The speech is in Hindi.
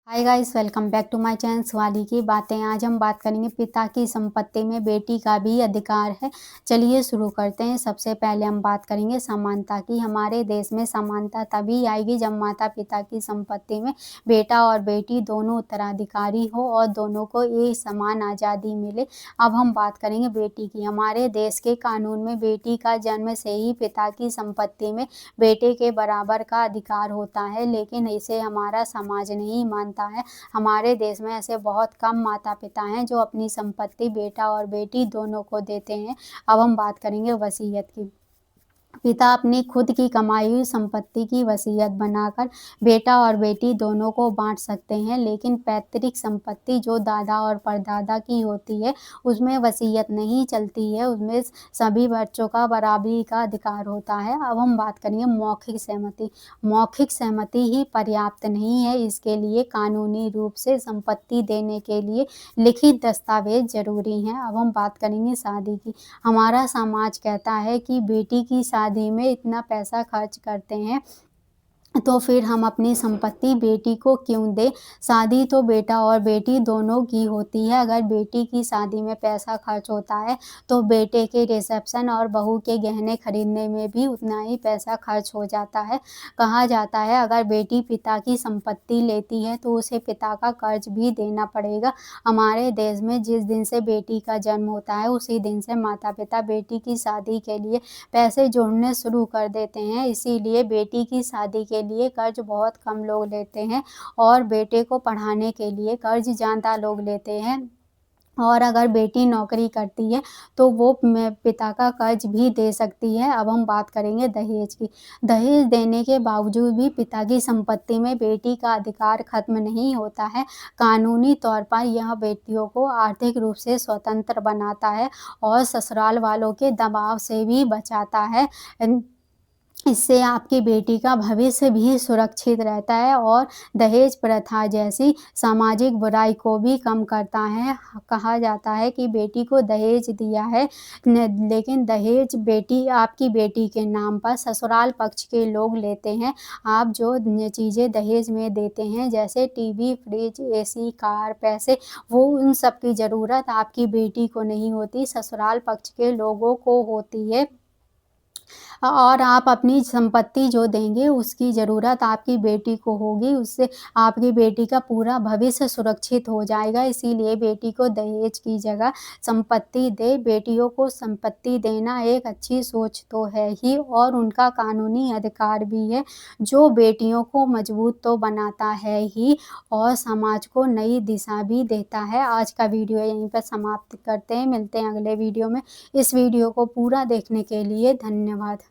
Hi guys, welcome back to my channel Shivali की बातें। आज हम बात करेंगे पिता की संपत्ति में बेटी का भी अधिकार है। चलिए शुरू करते हैं। सबसे पहले हम बात करेंगे समानता की। हमारे देश में समानता तभी आएगी जब माता पिता की संपत्ति में बेटा और बेटी दोनों उत्तराधिकारी हो और दोनों को एक समान आज़ादी मिले। अब हम बात करेंगे बेटी की। हमारे देश के कानून में बेटी का जन्म से ही पिता की संपत्ति में बेटे के बराबर का अधिकार होता है, लेकिन इसे हमारा समाज नहीं मानता है। हमारे देश में ऐसे बहुत कम माता पिता हैं जो अपनी संपत्ति बेटा और बेटी दोनों को देते हैं। अब हम बात करेंगे वसीयत की। पिता अपनी खुद की कमाई हुई संपत्ति की वसीयत बनाकर बेटा और बेटी दोनों को बांट सकते हैं, लेकिन पैतृक संपत्ति जो दादा और परदादा की होती है उसमें वसीयत नहीं चलती है। उसमें सभी बच्चों का बराबरी का अधिकार होता है। अब हम बात करेंगे मौखिक सहमति। मौखिक सहमति ही पर्याप्त नहीं है, इसके लिए कानूनी रूप से संपत्ति देने के लिए लिखित दस्तावेज जरूरी हैं। अब हम बात करेंगे शादी की। हमारा समाज कहता है कि बेटी की शादी में इतना पैसा खर्च करते हैं, तो फिर हम अपनी संपत्ति बेटी को क्यों दें। शादी तो बेटा और बेटी दोनों की होती है। अगर बेटी की शादी में पैसा खर्च होता है तो बेटे के रिसेप्शन और बहू के गहने खरीदने में भी उतना ही पैसा खर्च हो जाता है। कहा जाता है अगर बेटी पिता की संपत्ति लेती है तो उसे पिता का कर्ज भी देना पड़ेगा। हमारे देश में जिस दिन से बेटी का जन्म होता है उसी दिन से माता पिता बेटी की शादी के लिए पैसे जोड़ने शुरू कर देते हैं। इसीलिए बेटी की शादी के लिए कर्ज बहुत कम लोग लेते हैं और बेटे को पढ़ाने के लिए कर्ज ज़्यादा लोग लेते हैं। और अगर बेटी नौकरी करती है तो वो पिता का कर्ज भी दे सकती है। अब हम बात करेंगे दहेज की। दहेज देने के बावजूद भी पिता की संपत्ति में बेटी का अधिकार खत्म नहीं होता है। कानूनी तौर पर यह बेटियों को आर्थिक रूप से स्वतंत्र बनाता है और ससुराल वालों के दबाव से भी बचाता है। इससे आपकी बेटी का भविष्य भी सुरक्षित रहता है और दहेज प्रथा जैसी सामाजिक बुराई को भी कम करता है। कहा जाता है कि बेटी को दहेज दिया है, लेकिन दहेज बेटी आपकी बेटी के नाम पर ससुराल पक्ष के लोग लेते हैं। आप जो चीज़ें दहेज में देते हैं जैसे टीवी, फ्रिज, एसी, कार, पैसे, वो उन सब की ज़रूरत आपकी बेटी को नहीं होती, ससुराल पक्ष के लोगों को होती है। और आप अपनी संपत्ति जो देंगे उसकी ज़रूरत आपकी बेटी को होगी, उससे आपकी बेटी का पूरा भविष्य सुरक्षित हो जाएगा। इसीलिए बेटी को दहेज की जगह संपत्ति दें। बेटियों को संपत्ति देना एक अच्छी सोच तो है ही और उनका कानूनी अधिकार भी है, जो बेटियों को मजबूत तो बनाता है ही और समाज को नई दिशा भी देता है। आज का वीडियो यहीं पर समाप्त करते हैं, मिलते हैं अगले वीडियो में। इस वीडियो को पूरा देखने के लिए धन्यवाद।